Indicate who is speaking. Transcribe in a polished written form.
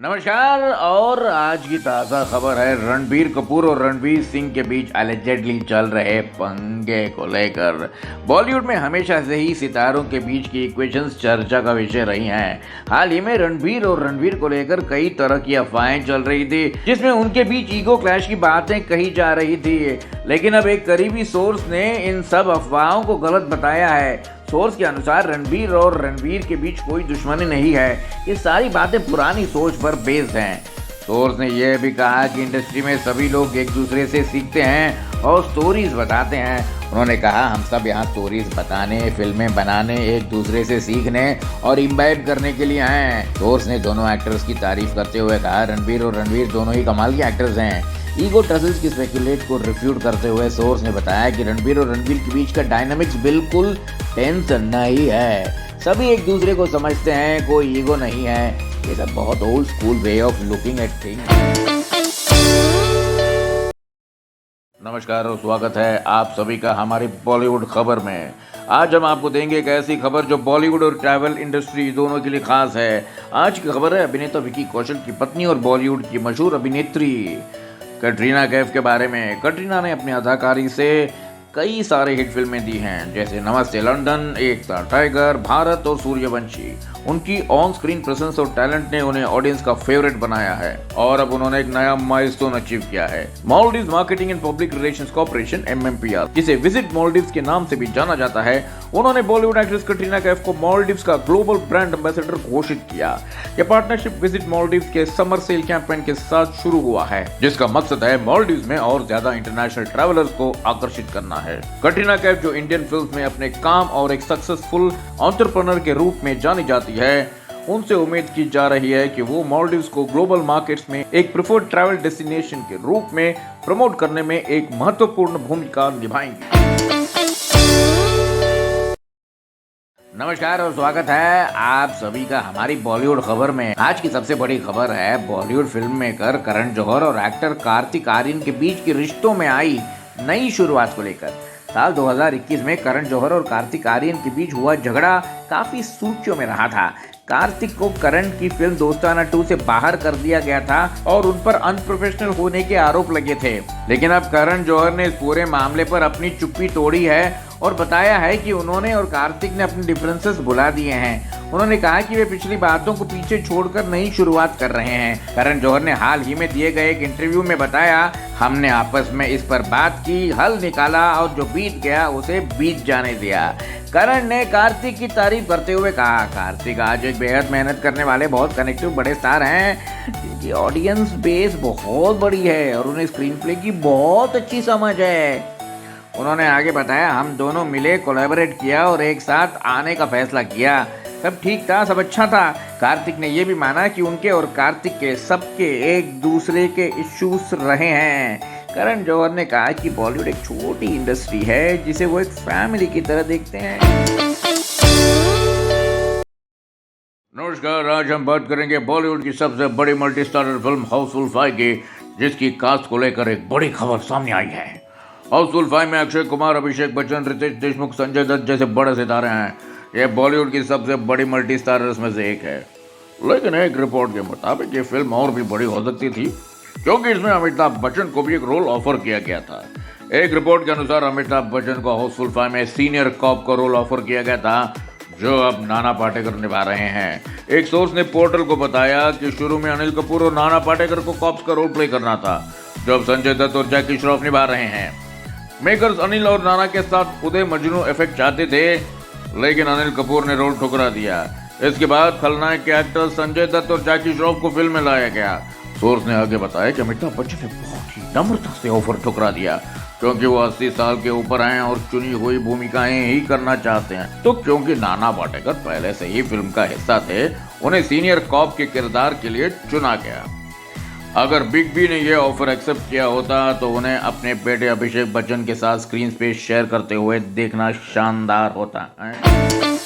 Speaker 1: नमस्कार। और आज की ताज़ा खबर है रणबीर कपूर और रणवीर सिंह के बीच एलिजेडली चल रहे पंगे को लेकर। बॉलीवुड में हमेशा से ही सितारों के बीच की इक्वेशंस चर्चा का विषय रही हैं। हाल ही में रणबीर और रणवीर को लेकर कई तरह की अफवाहें चल रही थी, जिसमें उनके बीच ईगो क्लैश की बातें कही जा रही थी। लेकिन अब एक करीबी सोर्स ने इन सब अफवाहों को गलत बताया है। सोर्स के अनुसार रणबीर और रणवीर के बीच कोई दुश्मनी नहीं है, ये सारी बातें पुरानी सोच पर बेस्ड हैं। सोर्स ने यह भी कहा कि इंडस्ट्री में सभी लोग एक दूसरे से सीखते हैं और स्टोरीज बताते हैं। उन्होंने कहा, हम सब यहाँ स्टोरीज बताने, फिल्में बनाने, एक दूसरे से सीखने और इम्बाइब करने के लिए हैं। सोर्स ने दोनों एक्टर्स की तारीफ करते हुए कहा, रणबीर और रणवीर दोनों ही कमाल के एक्टर्स हैं। ईगो टसल्स की स्पेकुलेट को रिफ्यूट करते हुए सोर्स ने बताया कि रणबीर और रणवीर के बीच का डायनामिक्स बिल्कुल टेंस नहीं है। सभी एक दूसरे को समझते हैं, कोई ईगो नहीं है। ये सब बहुत old school way of looking at things. नमस्कार और स्वागत है आप सभी का हमारी बॉलीवुड खबर में। आज हम आपको देंगे एक ऐसी खबर जो बॉलीवुड और ट्रैवल इंडस्ट्री दोनों के लिए खास है। आज की खबर है अभिनेता विकी कौशल की पत्नी और बॉलीवुड की मशहूर अभिनेत्री कैटरीना कैफ के बारे में। कैटरीना ने अपनी अदाकारी से कई सारे हिट फिल्में दी हैं, जैसे नमस्ते लंदन, एक था टाइगर, भारत और सूर्यवंशी। उनकी ऑन स्क्रीन प्रेजेंस और टैलेंट ने उन्हें ऑडियंस का फेवरेट बनाया है और अब उन्होंने एक नया माइलस्टोन अचीव किया है। Maldives marketing and public relations corporation (MMPR), जिसे विजिट मालदीव्स के नाम से भी जाना जाता है, उन्होंने बॉलीवुड एक्ट्रेस कैटरीना कैफ को मालदीव्स का ग्लोबल ब्रांड एम्बेसडर घोषित किया। यह पार्टनरशिप विजिट मालदीव्स के समर सेल कैंपेन के साथ शुरू हुआ है, जिसका मकसद है मालदीव्स में और ज्यादा इंटरनेशनल ट्रैवलर्स को आकर्षित करना है। कैटरीना कैफ, जो इंडियन फिल्म में अपने काम और एक सक्सेसफुल एंटरप्रेन्योर के रूप में जानी जाती है, उनसे उम्मीद की जा रही है कि वो मालदीव्स को ग्लोबल मार्केट्स में एक प्रेफर्ड ट्रैवल डेस्टिनेशन के रूप में प्रमोट करने में एक महत्वपूर्ण भूमिका निभाएंगे। नमस्कार और स्वागत है आप सभी का हमारी बॉलीवुड खबर में। आज की सबसे बड़ी खबर है बॉलीवुड फिल्म मेकर करण जौहर और एक्टर कार्तिक आर्यन के बीच के रिश्तों में आई नई शुरुआत को लेकर। साल 2021 में करण जौहर और कार्तिक आर्यन के बीच हुआ झगड़ा काफी सुर्खियों में रहा था। कार्तिक को करण की फिल्म दोस्ताना 2 से बाहर कर दिया गया था और उन पर अनप्रोफेशनल होने के आरोप लगे थे। लेकिन अब करण जौहर ने इस पूरे मामले पर अपनी चुप्पी तोड़ी है और बताया है कि उन्होंने और कार्तिक ने अपने डिफरेंसेस भुला दिए हैं। उन्होंने कहा कि वे पिछली बातों को पीछे छोड़कर नई शुरुआत कर रहे हैं। करण जौहर ने हाल ही में दिए गए एक इंटरव्यू में बताया, हमने आपस में इस पर बात की, हल निकाला और जो बीत गया उसे बीत जाने दिया। करण ने कार्तिक की तारीफ करते हुए कहा, कार्तिक आज एक बेहद मेहनत करने वाले बहुत कनेक्टिव बड़े स्टार हैं, जिनकी ऑडियंस बेस बहुत बड़ी है और उन्हें स्क्रीन प्ले की बहुत अच्छी समझ है। उन्होंने आगे बताया, हम दोनों मिले, कोलैबोरेट किया और एक साथ आने का फैसला किया। सब ठीक था, सब अच्छा था। कार्तिक ने यह भी माना कि उनके और कार्तिक के सबके एक दूसरे के इश्यूज रहे हैं। करण जौहर ने कहा कि बॉलीवुड एक छोटी इंडस्ट्री है जिसे वो एक फैमिली की तरह देखते हैं। नमस्कार, आज हम बात करेंगे बॉलीवुड की सबसे बड़ी मल्टी स्टारर फिल्म हाउसफुल 5 की, जिसकी कास्ट को लेकर एक बड़ी खबर सामने आई है। हाउसफुल 5 में अक्षय कुमार, अभिषेक बच्चन, रितेश देशमुख, संजय दत्त जैसे बड़े सितारे हैं। यह बॉलीवुड की सबसे बड़ी मल्टी स्टारर्स में से एक है। लेकिन एक रिपोर्ट के मुताबिक ये फिल्म और भी बड़ी हो सकती थी, क्योंकि इसमें अमिताभ बच्चन को भी एक रोल ऑफर किया गया था। एक रिपोर्ट के अनुसार अमिताभ बच्चन को हाउसफुल 5 में सीनियर कॉप का रोल ऑफर किया गया था, जो अब नाना पाटेकर निभा रहे हैं। एक सोर्स ने पोर्टल को बताया कि शुरू में अनिल कपूर और नाना पाटेकर को कॉप्स का रोल प्ले करना था, जो अब संजय दत्त और जैकी श्रॉफ निभा रहे हैं। मेकर्स अनिल और नाना के साथ उदय मजनू इफेक्ट चाहते थे, लेकिन अनिल कपूर ने रोल ठुकरा दिया। इसके बाद खलनायक के एक्टर संजय दत्त और जैकी श्रॉफ को फिल्म में लाया गया। सोर्स ने आगे बताया कि अमिताभ बच्चन ने बहुत ही नम्रता से ऑफर ठुकरा दिया, क्योंकि वो 80 साल के ऊपर हैं और चुनी हुई भूमिकाएं ही करना चाहते हैं। तो क्योंकि नाना पाटेकर पहले से ही फिल्म का हिस्सा थे, उन्हें सीनियर कॉप के किरदार के लिए चुना गया। अगर बिग बी ने यह ऑफर एक्सेप्ट किया होता तो उन्हें अपने बेटे अभिषेक बच्चन के साथ स्क्रीन स्पेस शेयर करते हुए देखना शानदार होता है।